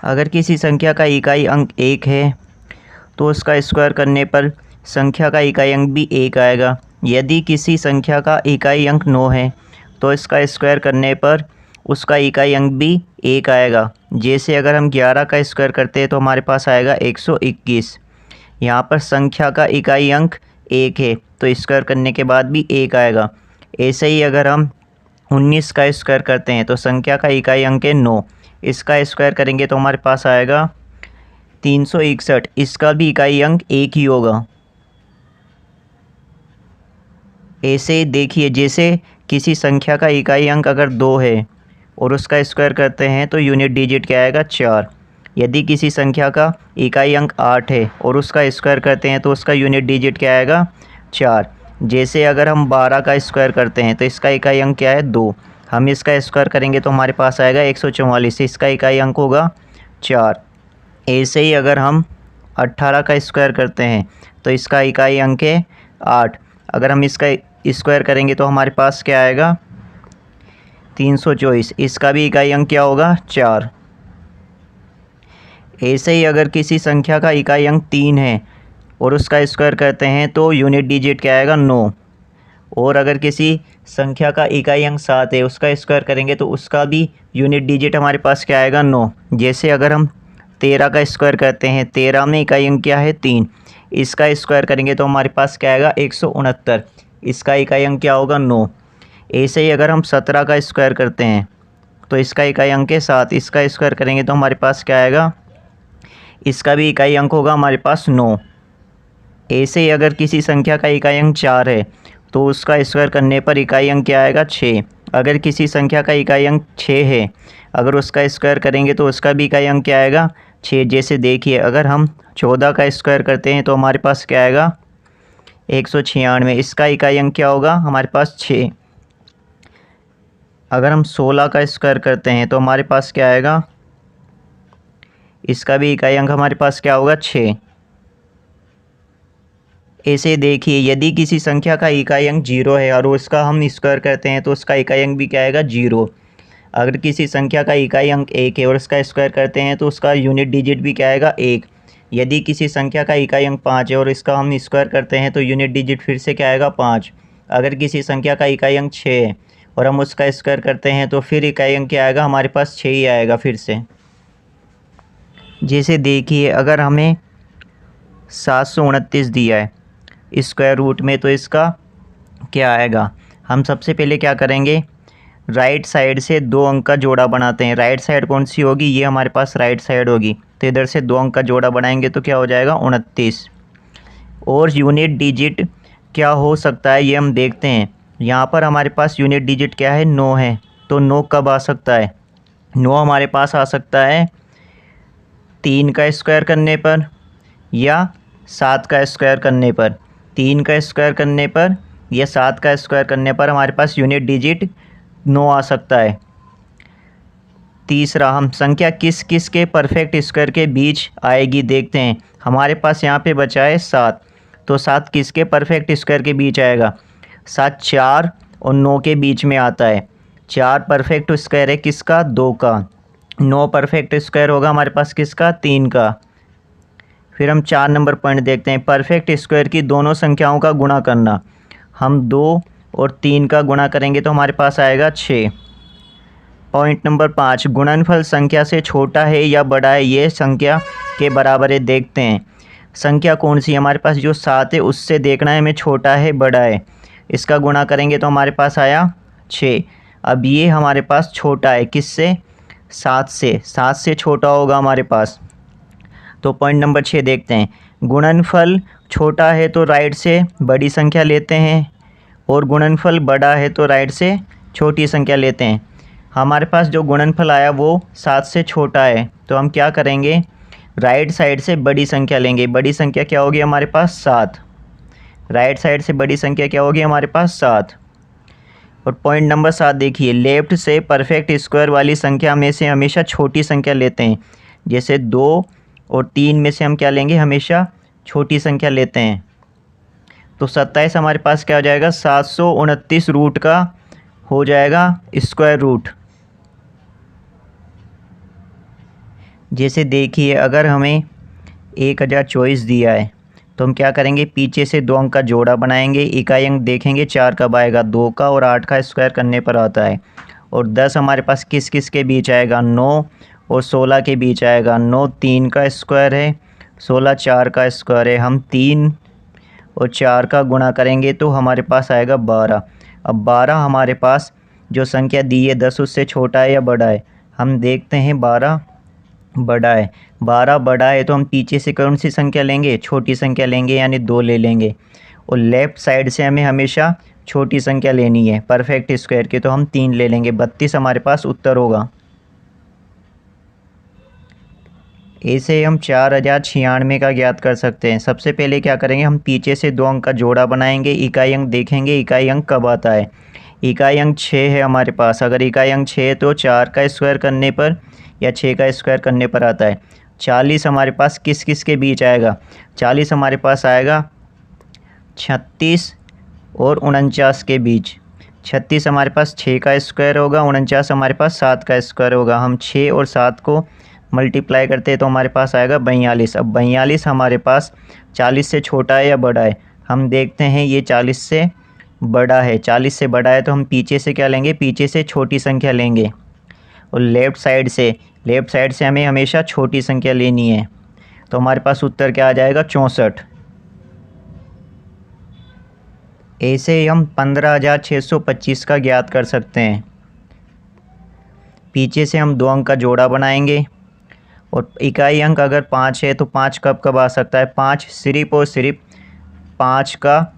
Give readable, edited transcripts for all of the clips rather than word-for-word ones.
अगर किसी संख्या का इकाई अंक 1 है तो उसका स्क्वायर करने पर संख्या का इकाई अंक भी 1 आएगा। यदि किसी संख्या का इकाई अंक 9 है तो इसका स्क्वायर करने पर उसका इकाई अंक भी 1 आएगा। जैसे अगर हम 11 का स्क्वायर करते हैं तो हमारे पास आएगा 121। यहाँ पर संख्या का इकाई अंक 1 है तो स्क्वायर करने के बाद भी 1 आएगा। ऐसे ही अगर हम 19 का स्क्वायर करते हैं तो संख्या का इकाई अंक है 9, इसका स्क्वायर करेंगे तो हमारे पास आएगा 361। इसका भी इकाई अंक 1 ही होगा। ऐसे देखिए, जैसे किसी संख्या का इकाई अंक अगर 2 है और उसका स्क्वायर करते हैं तो यूनिट डिजिट क्या आएगा 4। यदि किसी संख्या का इकाई अंक 8 है और उसका स्क्वायर करते हैं तो उसका यूनिट डिजिट क्या आएगा 4। जैसे अगर हम 12 का स्क्वायर करते हैं तो इसका इकाई अंक क्या है 2, हम इसका स्क्वायर करेंगे तो हमारे पास आएगा 144, इसका इकाई अंक होगा 4। ऐसे ही अगर हम 18 का स्क्वायर करते हैं तो इसका इकाई अंक है 8, अगर हम इसका स्क्वायर करेंगे तो हमारे पास क्या आएगा 324, इसका भी इकाई अंक क्या होगा 4। ऐसे ही अगर किसी संख्या का इकाई अंक 3 है और उसका स्क्वायर करते हैं तो यूनिट डिजिट क्या आएगा 9। और अगर किसी संख्या का इकाई अंक 7 है, उसका स्क्वायर करेंगे तो उसका भी यूनिट डिजिट हमारे पास क्या आएगा 9। जैसे अगर हम 13 का स्क्वायर करते हैं, 13 में इकाई अंक क्या है 3, इसका स्क्वायर करेंगे तो हमारे पास क्या आएगा 169, इसका इकाई अंक क्या होगा 9। ऐसे ही अगर हम 17 का स्क्वायर करते हैं तो इसका इकाई अंक है 7, इसका स्क्वायर करेंगे तो हमारे पास क्या आएगा, इसका भी इकाई अंक होगा हमारे पास 9। ऐसे ही अगर किसी संख्या का इकाई अंक 4 है तो उसका स्क्वायर करने पर इकाई अंक क्या आएगा 6। अगर किसी संख्या का इकाई अंक 6 है, अगर उसका स्क्वायर करेंगे तो उसका भी इकाई अंक क्या आएगा 6। जैसे देखिए, अगर हम 14 का स्क्वायर करते हैं तो हमारे पास क्या आएगा 196, इसका इकाई अंक क्या होगा हमारे पास 6। अगर हम 16 का स्क्वायर करते हैं तो हमारे पास क्या आएगा, इसका भी इकाई अंक हमारे पास क्या होगा 6। ऐसे देखिए, यदि किसी संख्या का इकाई अंक 0 है और उसका हम स्क्वायर करते हैं तो उसका इकाई अंक भी क्या आएगा 0। अगर किसी संख्या का इकाई अंक 1 है और उसका स्क्वायर करते हैं तो उसका यूनिट डिजिट भी क्या आएगा 1। यदि किसी संख्या का इकाई अंक 5 है और इसका हम स्क्वायर करते हैं तो यूनिट डिजिट फिर से क्या आएगा 5। अगर किसी संख्या का इकाई अंक 6 है और हम उसका स्क्वायर करते हैं तो फिर इकाई अंक क्या आएगा हमारे पास 6 ही आएगा फिर से। जैसे देखिए, अगर हमें 729 दिया है स्क्वायर रूट में तो इसका क्या आएगा, हम सबसे पहले क्या करेंगे, राइट साइड से 2 अंक का जोड़ा बनाते हैं। राइट साइड कौन सी होगी, ये हमारे पास राइट साइड होगी, तो इधर से 2 अंक का जोड़ा बनाएंगे तो क्या हो जाएगा 29। और यूनिट डिजिट क्या हो सकता है ये हम देखते हैं। यहाँ पर हमारे पास यूनिट डिजिट क्या है 9 है, तो 9 कब आ सकता है, 9 हमारे पास आ सकता है 3 का स्क्वायर करने पर या 7 का स्क्वायर करने पर। 3 का स्क्वायर करने पर या 7 का स्क्वायर करने पर हमारे पास यूनिट डिजिट 9 आ सकता है। तीसरा, हम संख्या किस किस के परफेक्ट स्क्वायर के बीच आएगी देखते हैं। हमारे पास यहाँ पे बचा है 7, तो 7 किसके परफेक्ट स्क्वायर के बीच आएगा, 7 4 और 9 के बीच में आता है। 4 परफेक्ट स्क्वायर है किसका 2 का, 9 परफेक्ट स्क्वायर होगा हमारे पास किसका 3 का। फिर हम 4 नंबर पॉइंट देखते हैं, परफेक्ट स्क्वायर की दोनों संख्याओं का गुणा करना। हम 2 और 3 का गुणा करेंगे तो हमारे पास आएगा 6। पॉइंट नंबर 5, गुणनफल संख्या से छोटा है या बड़ा है, ये संख्या के बराबर है देखते हैं। संख्या कौन सी, हमारे पास जो 7 है उससे देखना है हमें छोटा है बड़ा है। इसका गुणा करेंगे तो हमारे पास आया 6। अब ये हमारे पास छोटा है किससे, 7 से, 7 से छोटा होगा हमारे पास। तो पॉइंट नंबर 6 देखते हैं, गुणनफल छोटा है तो राइट से बड़ी संख्या लेते हैं और गुणनफल बड़ा है तो राइट से छोटी संख्या लेते हैं। हमारे पास जो गुणनफल आया वो 7 से छोटा है, तो हम क्या करेंगे, राइट साइड से बड़ी संख्या लेंगे। बड़ी संख्या क्या होगी हमारे पास 7, राइट साइड से बड़ी संख्या क्या होगी हमारे पास 7। और पॉइंट नंबर 7 देखिए, लेफ़्ट से परफेक्ट स्क्वायर वाली संख्या में से हमेशा छोटी संख्या लेते हैं। जैसे 2 और 3 में से हम क्या लेंगे, हमेशा छोटी संख्या लेते हैं। तो 27 हमारे पास क्या हो जाएगा, 729 रूट का हो जाएगा स्क्वायर रूट। जैसे देखिए, अगर हमें 1024 दिया है तो हम क्या करेंगे, पीछे से 2 अंक का जोड़ा बनाएंगे। इकाई अंक देखेंगे 4 कब आएगा, 2 का और 8 का स्क्वायर करने पर आता है। और 10 हमारे पास किस किस के बीच आएगा, 9 और 16 के बीच आएगा। 9 3 का स्क्वायर है, 16 4 का स्क्वायर है। हम 3 और 4 का गुणा करेंगे तो हमारे पास आएगा 12। अब 12 हमारे पास जो संख्या दी है 10 उससे छोटा है या बड़ा है, हम देखते हैं। 12 बड़ा है। 12 बड़ा है तो हम पीछे से कौन सी संख्या लेंगे, छोटी संख्या लेंगे, यानी 2 ले लेंगे। और लेफ़्ट साइड से हमें हमेशा छोटी संख्या लेनी है परफेक्ट स्क्वायर की, तो हम 3 ले लेंगे। 32 हमारे पास उत्तर होगा। ऐसे हम 4096 का ज्ञात कर सकते हैं। सबसे पहले क्या करेंगे, हम पीछे से 2 अंक का जोड़ा बनाएंगे। इकाई अंक देखेंगे, इकाई अंक कब आता है। इकाई अंक 6 है हमारे पास। अगर इकाई अंक 6 है तो 4 का स्क्वायर करने पर या 6 का स्क्वायर करने पर आता है। 40 हमारे पास किस किस के बीच आएगा, 40 हमारे पास आएगा 36 और 49 के बीच। 36 हमारे पास 6 का स्क्वायर होगा, 49 हमारे पास 7 का स्क्वायर होगा। हम 6 और 7 को मल्टीप्लाई करते हैं तो हमारे पास आएगा 42। अब 42 हमारे पास 40 से छोटा है या बड़ा है, हम देखते हैं। ये 40 से बड़ा है। 40 से बड़ा है तो हम पीछे से क्या लेंगे, पीछे से छोटी संख्या लेंगे। और लेफ़्ट साइड से हमें हमेशा छोटी संख्या लेनी है। तो हमारे पास उत्तर क्या आ जाएगा, 64। ऐसे ही हम 15,625 का ज्ञात कर सकते हैं। पीछे से हम 2 अंक का जोड़ा बनाएंगे। और इकाई अंक अगर 5 है तो 5 कब कब आ सकता है, 5 सिर्फ और सिर्फ 5 का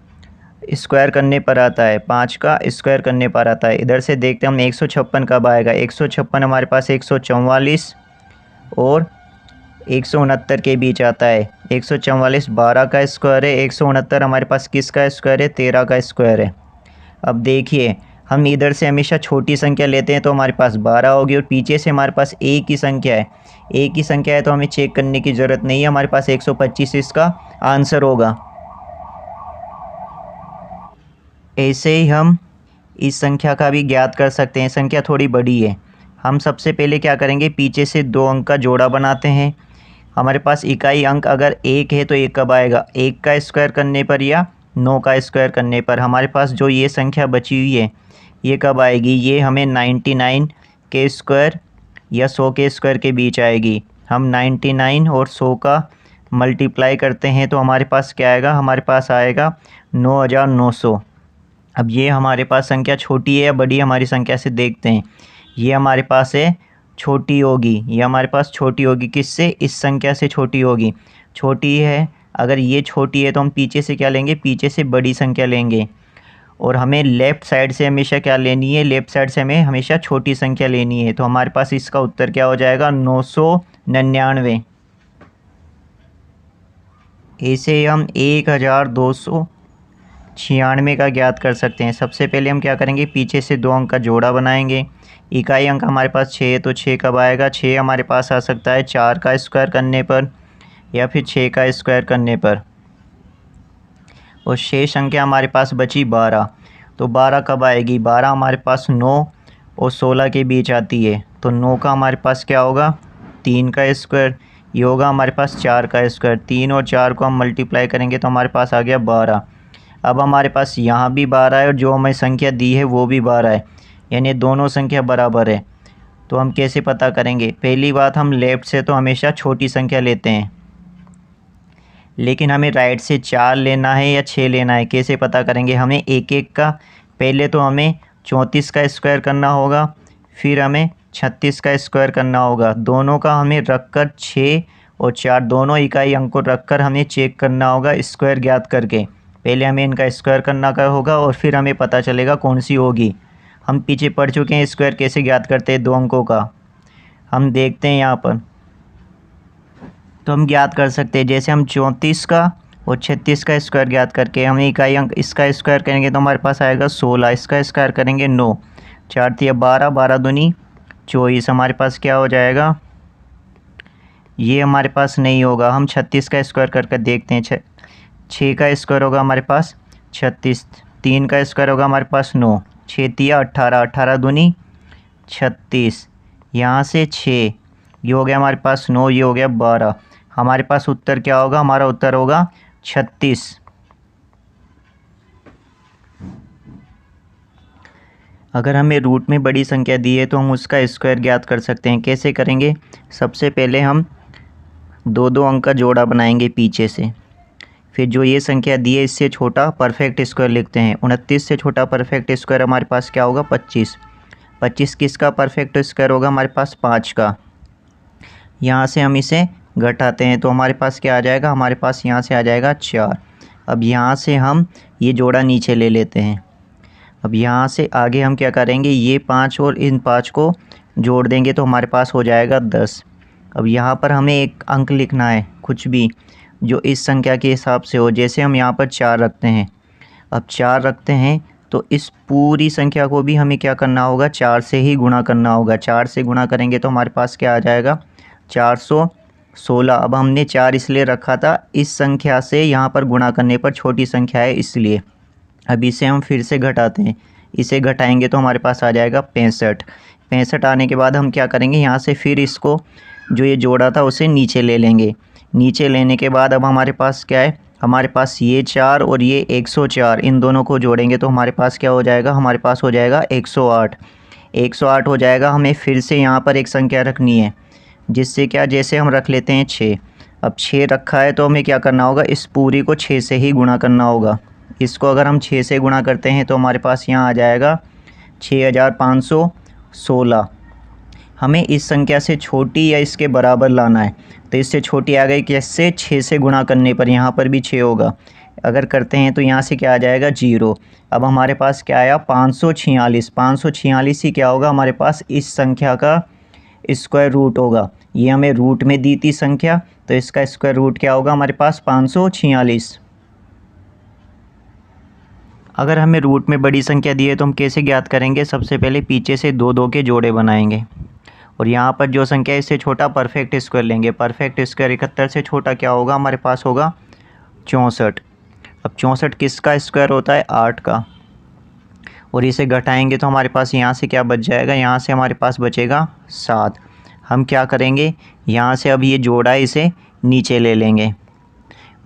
स्क्वायर करने पर आता है। 5 का स्क्वायर करने पर आता है। इधर से देखते हैं हम 156 कब आएगा। 156 हमारे पास 144 और 169 के बीच आता है। 144 12 का स्क्वायर है, 169 हमारे पास किसका स्क्वायर है, 13 का स्क्वायर है। अब देखिए, हम इधर से हमेशा छोटी संख्या लेते हैं तो हमारे पास 12 होगी। और पीछे से हमारे पास एक ही संख्या है, एक ही संख्या है तो हमें चेक करने की ज़रूरत नहीं है। हमारे पास 125 इसका आंसर होगा। ऐसे ही हम इस संख्या का भी ज्ञात कर सकते हैं। संख्या थोड़ी बड़ी है। हम सबसे पहले क्या करेंगे, पीछे से 2 अंक का जोड़ा बनाते हैं। हमारे पास इकाई अंक अगर 1 है तो 1 कब आएगा, 1 का स्क्वायर करने पर या 9 का स्क्वायर करने पर। हमारे पास जो ये संख्या बची हुई है ये कब आएगी, ये हमें 99 के स्क्वायर या 100 के स्क्वायर के बीच आएगी। हम 99 और 100 का मल्टीप्लाई करते हैं तो हमारे पास क्या आएगा, हमारे पास आएगा 9900। अब ये हमारे पास संख्या छोटी है या बड़ी है, हमारी संख्या से देखते हैं। ये हमारे पास है छोटी होगी, ये हमारे पास छोटी होगी। किससे, इस संख्या से छोटी होगी। छोटी है, अगर ये छोटी है तो हम पीछे से क्या लेंगे, पीछे से बड़ी संख्या लेंगे। और हमें लेफ़्ट साइड से हमेशा क्या लेनी है, लेफ़्ट साइड से हमें हमेशा छोटी संख्या लेनी है। तो हमारे पास इसका उत्तर क्या हो जाएगा, 999। ऐसे हम 1296 का ज्ञात कर सकते हैं। सबसे पहले हम क्या करेंगे, पीछे से 2 अंक का जोड़ा बनाएंगे। इकाई अंक हमारे पास 6 है तो 6 कब आएगा, 6 हमारे पास आ सकता है 4 का स्क्वायर करने पर या फिर 6 का स्क्वायर करने पर। और शेष संख्या हमारे पास बची 12। तो 12 कब आएगी, 12 हमारे पास 9 और 16 के बीच आती है। तो 9 का हमारे पास क्या होगा, 3 का स्क्वायर। ये होगा हमारे पास 4 का स्क्वायर। 3 और 4 को हम मल्टीप्लाई करेंगे तो हमारे पास आ गया 12। अब हमारे पास यहाँ भी 12 है और जो हमें संख्या दी है वो भी 12 है, यानी दोनों संख्या बराबर है। तो हम कैसे पता करेंगे, पहली बात, हम लेफ़्ट से तो हमेशा छोटी संख्या लेते हैं, लेकिन हमें राइट से 4 लेना है या 6 लेना है। कैसे पता करेंगे, हमें एक एक का, पहले तो हमें 34 का स्क्वायर करना होगा, फिर हमें 36 का स्क्वायर करना होगा। दोनों का हमें रखकर 6 और 4 दोनों इकाई अंक को रखकर हमें चेक करना होगा स्क्वायर ज्ञात करके। पहले हमें इनका स्क्वायर करना का होगा और फिर हमें पता चलेगा कौन सी होगी। हम पीछे पढ़ चुके हैं स्क्वायर कैसे ज्ञात करते हैं 2 अंकों का। हम देखते हैं यहाँ पर, तो हम ज्ञात कर सकते हैं। जैसे हम 34 का और 36 का स्क्वायर ज्ञात करके हमें इकाई अंक इसका स्क्वायर करेंगे तो हमारे पास आएगा 16। इसका स्क्वायर करेंगे 9, 4 तिया 12, 12 दूनी 24। हमारे पास क्या हो जाएगा, ये हमारे पास नहीं होगा। हम 36 का स्क्वायर करके देखते हैं। 6 का स्क्वायर होगा हमारे पास 36, 3 का स्क्वायर होगा हमारे पास 9, 6 तिया 18, 18 दूनी 36। यहाँ से 6 ये हो गया हमारे पास 9, ये हो गया 12। हमारे पास उत्तर क्या होगा? हमारा उत्तर होगा 36। अगर हमें रूट में बड़ी संख्या दी है तो हम उसका स्क्वायर ज्ञात कर सकते हैं। कैसे करेंगे? सबसे पहले हम दो दो अंक का जोड़ा बनाएंगे पीछे से, फिर जो ये संख्या दी है इससे छोटा परफेक्ट स्क्वायर लिखते हैं। 29 से छोटा परफेक्ट स्क्वायर हमारे पास क्या होगा? 25। 25 किसका परफेक्ट स्क्वायर होगा? हमारे पास 5 का। यहाँ से हम इसे घटाते हैं तो हमारे पास क्या आ जाएगा? हमारे पास यहाँ से आ जाएगा 4। अब यहाँ से हम ये जोड़ा नीचे ले लेते हैं। अब यहाँ से आगे हम क्या करेंगे? ये 5 और इन 5 को जोड़ देंगे तो हमारे पास हो जाएगा 10। अब यहाँ पर हमें एक अंक लिखना है, कुछ भी जो इस संख्या के हिसाब से हो। जैसे हम यहाँ पर 4 रखते हैं, अब 4 रखते हैं तो इस पूरी संख्या को भी हमें क्या करना होगा? 4 से ही गुणा करना होगा। 4 से गुणा करेंगे तो हमारे पास क्या आ जाएगा? 416। अब हमने 4 इसलिए रखा था इस संख्या से यहाँ पर गुणा करने पर छोटी संख्या है इसलिए। अब इसे हम फिर से घटाते हैं, इसे घटाएंगे तो हमारे पास आ जाएगा 65। 65 आने के बाद हम क्या करेंगे? यहाँ से फिर इसको जो ये जोड़ा था उसे नीचे ले लेंगे। नीचे लेने के बाद अब हमारे पास क्या है? हमारे पास ये 4 और ये 104, इन दोनों को जोड़ेंगे तो हमारे पास क्या हो जाएगा? हमारे पास हो जाएगा 108। 108 हो जाएगा। हमें फिर से यहाँ पर एक संख्या रखनी है, जिससे क्या? जैसे हम रख लेते हैं 6। अब 6 रखा है तो हमें क्या करना होगा? इस पूरी को 6 से ही गुणा करना होगा। इसको अगर हम 6 से गुणा करते हैं तो हमारे पास यहाँ आ जाएगा 6516। हमें इस संख्या से छोटी या इसके बराबर लाना है, तो इससे छोटी आ गई कैसे? 6 से गुणा करने पर। यहाँ पर भी 6 होगा। अगर करते हैं तो यहाँ से क्या आ जाएगा? 0। अब हमारे पास क्या आया? 546। 546 ही क्या होगा? हमारे पास इस संख्या का स्क्वायर रूट होगा। ये हमें रूट में दी थी संख्या, तो इसका स्क्वायर रूट क्या होगा? हमारे पास 546। अगर हमें रूट में बड़ी संख्या दी है तो हम कैसे ज्ञात करेंगे? सबसे पहले पीछे से दो दो के जोड़े बनाएंगे और यहाँ पर जो संख्या है इससे छोटा परफेक्ट स्क्वायर लेंगे। परफेक्ट स्क्वायर 71 से छोटा क्या होगा? हमारे पास होगा 64। अब 64 किसका स्क्वायर होता है? 8 का। और इसे घटाएंगे तो हमारे पास यहाँ से क्या बच जाएगा? यहाँ से हमारे पास बचेगा 7। हम क्या करेंगे? यहाँ से अब ये जोड़ा है इसे नीचे ले लेंगे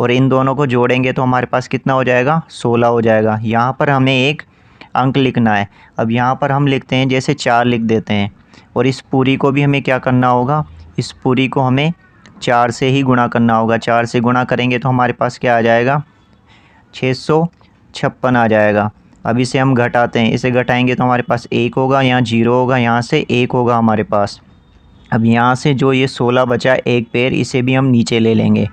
और इन दोनों को जोड़ेंगे तो हमारे पास कितना हो जाएगा? 16 हो जाएगा। यहाँ पर हमें एक अंक लिखना है। अब यहाँ पर हम लिखते हैं, जैसे 4 लिख देते हैं और इस पूरी को भी हमें क्या करना होगा? इस पूरी को हमें 4 से ही गुणा करना होगा। 4 से गुणा करेंगे तो हमारे पास क्या आ जाएगा? 656 आ जाएगा। अब इसे हम घटाते हैं, इसे घटाएंगे तो हमारे पास 1 होगा, यहाँ 0 होगा, यहाँ से 1 होगा हमारे पास। अब यहाँ से जो ये 16 बचा एक पेड़, इसे भी हम नीचे ले लेंगे।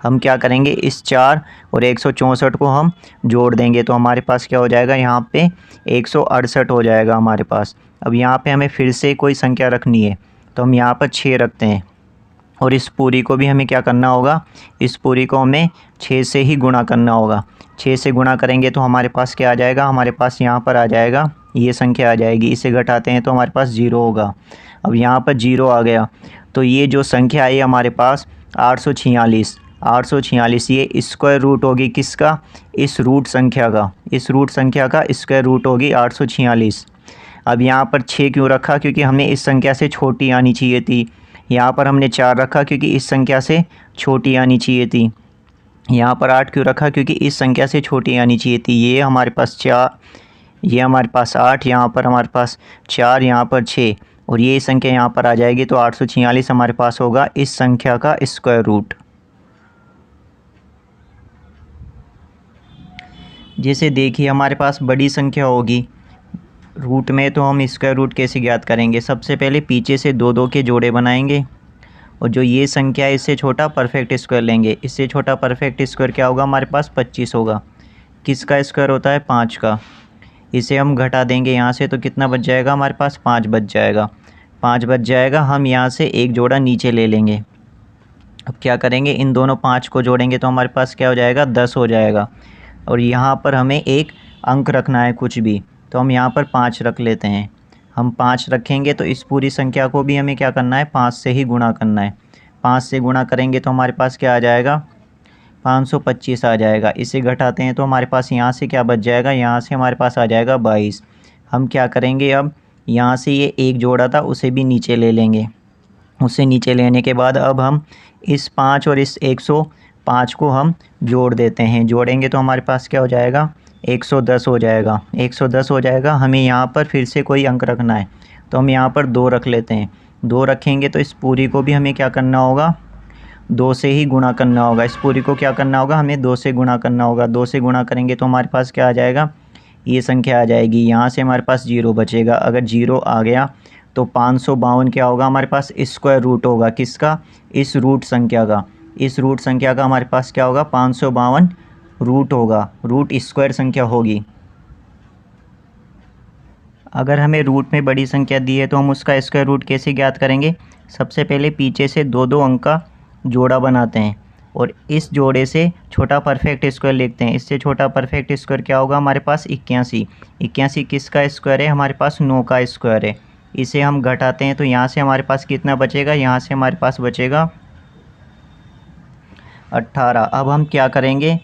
हम क्या करेंगे? इस 4 और 164 को हम जोड़ देंगे तो हमारे पास क्या हो जाएगा? यहाँ पे 168 हो जाएगा हमारे पास। अब यहाँ पे हमें फिर से कोई संख्या रखनी है तो हम यहाँ पर 6 रखते हैं और इस पूरी को भी हमें क्या करना होगा? इस पूरी को हमें 6 से ही गुणा करना होगा। 6 से गुणा करेंगे तो हमारे पास क्या आ जाएगा? हमारे पास यहाँ पर आ जाएगा ये संख्या आ जाएगी। इसे घटाते हैं तो हमारे पास 0 होगा। अब यहाँ पर 0 आ गया तो ये जो संख्या है हमारे पास 846। 846 ये स्क्वायर रूट होगी किसका? इस रूट संख्या का। इस रूट संख्या का स्क्वायर रूट होगी 846। अब यहाँ पर 6 क्यों रखा? क्योंकि हमें इस संख्या से छोटी आनी चाहिए थी। यहाँ पर हमने 4 रखा क्योंकि इस संख्या से छोटी आनी चाहिए थी। यहाँ पर 8 क्यों रखा? क्योंकि इस संख्या से छोटी आनी चाहिए थी। ये हमारे पास 4, ये हमारे पास 8, यहाँ पर हमारे पास 4, यहाँ पर 6 और ये संख्या यहाँ पर आ जाएगी तो 846 हमारे पास होगा इस संख्या का स्क्वायर रूट। जैसे देखिए हमारे पास बड़ी संख्या होगी रूट में तो हम स्क्वायर रूट कैसे ज्ञात करेंगे? सबसे पहले पीछे से दो दो के जोड़े बनाएंगे और जो ये संख्या है इससे छोटा परफेक्ट स्क्वायर लेंगे। इससे छोटा परफेक्ट स्क्वायर क्या होगा? हमारे पास 25 होगा। किसका स्क्वायर होता है? 5 का। इसे हम घटा देंगे यहाँ से तो कितना बच जाएगा? हमारे पास 5 बच जाएगा। 5 बच जाएगा। हम यहाँ से एक जोड़ा नीचे ले लेंगे। अब क्या करेंगे? इन दोनों 5 को जोड़ेंगे तो हमारे पास क्या हो जाएगा? 10 हो जाएगा। और यहाँ पर हमें एक अंक रखना है कुछ भी, तो हम यहाँ पर 5 रख लेते हैं। हम 5 रखेंगे तो इस पूरी संख्या को भी हमें क्या करना है? 5 से ही गुणा करना है। 5 से गुणा करेंगे तो हमारे पास क्या आ जाएगा? 525 आ जाएगा। इसे घटाते हैं तो हमारे पास यहाँ से क्या बच जाएगा? यहाँ से हमारे पास आ जाएगा 22। हम क्या करेंगे? अब यहाँ से ये एक जोड़ा था उसे भी नीचे ले लेंगे उससे नीचे लेने के बाद अब हम इस 5 और इस 105 को हम जोड़ देते हैं। जोड़ेंगे तो हमारे पास क्या हो जाएगा, 110 हो जाएगा। 110 हो जाएगा। हमें यहाँ पर फिर से कोई अंक रखना है, तो हम यहाँ पर 2 रख लेते हैं। 2 रखेंगे तो इस पूरी को भी हमें क्या करना होगा, 2 से ही गुणा करना होगा। इस पूरी को क्या करना होगा, हमें 2 से गुणा करना होगा। 2 से गुणा करेंगे तो हमारे पास क्या आ जाएगा, ये संख्या आ जाएगी। यहाँ से हमारे पास 0 बचेगा। अगर 0 आ गया तो 552 क्या होगा, हमारे पास स्क्वायर रूट होगा। किसका, इस रूट संख्या का। इस रूट संख्या का हमारे पास क्या होगा, 552 रूट होगा, रूट स्क्वायर संख्या होगी। अगर हमें रूट में बड़ी संख्या दी है तो हम उसका स्क्वायर रूट कैसे ज्ञात करेंगे। सबसे पहले पीछे से 2 अंक का जोड़ा बनाते हैं और इस जोड़े से छोटा परफेक्ट स्क्वायर लिखते हैं। इससे छोटा परफेक्ट स्क्वायर क्या होगा, हमारे पास 81। 81 किसका स्क्वायर है, हमारे पास 9 का स्क्वायर है। इसे हम घटाते हैं तो यहाँ से हमारे पास कितना बचेगा, यहाँ से हमारे पास बचेगा 18। अब हम क्या करेंगे,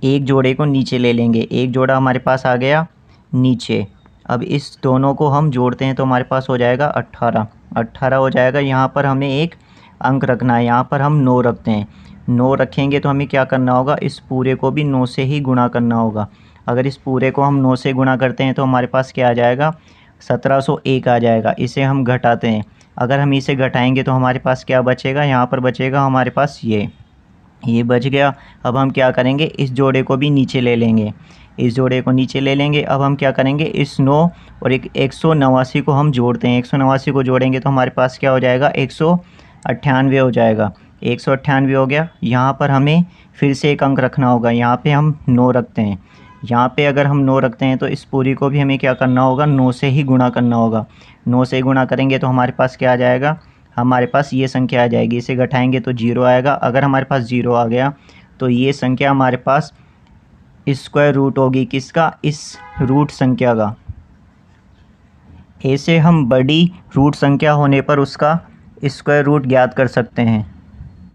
एक जोड़े को नीचे ले लेंगे। एक जोड़ा हमारे पास आ गया नीचे। अब इस दोनों को हम जोड़ते हैं तो हमारे पास हो जाएगा 18। 18 हो जाएगा। यहाँ पर हमें एक अंक रखना है, यहाँ पर हम 9 रखते हैं। 9 रखेंगे तो हमें क्या करना होगा, इस पूरे को भी 9 से ही गुणा करना होगा। अगर इस पूरे को हम 9 से गुणा करते हैं तो हमारे पास क्या आ जाएगा, 1701 आ जाएगा। इसे हम घटाते हैं। अगर हम इसे घटाएंगे तो हमारे पास क्या बचेगा, यहाँ पर बचेगा हमारे पास ये बच गया। अब हम क्या करेंगे, इस जोड़े को भी नीचे ले लेंगे। इस जोड़े को नीचे ले लेंगे। अब हम क्या करेंगे, इस 9 और 189 को हम जोड़ते हैं। 189 को जोड़ेंगे तो हमारे पास क्या हो जाएगा, 198 हो जाएगा। 198 हो गया। यहाँ पर हमें फिर से एक अंक रखना होगा। यहाँ पे हम 9 रखते हैं। यहाँ पे अगर हम 9 रखते हैं तो इस पूरी को भी हमें क्या करना होगा, 9 से ही गुणा करना होगा। 9 से गुणा करेंगे तो हमारे पास क्या आ जाएगा, हमारे पास ये संख्या आ जाएगी। इसे घटाएंगे तो 0 आएगा। अगर हमारे पास 0 आ गया तो ये संख्या हमारे पास स्क्वायर रूट होगी। किसका, इस रूट संख्या का। ऐसे हम बड़ी रूट संख्या होने पर उसका स्क्वायर रूट ज्ञात कर सकते हैं।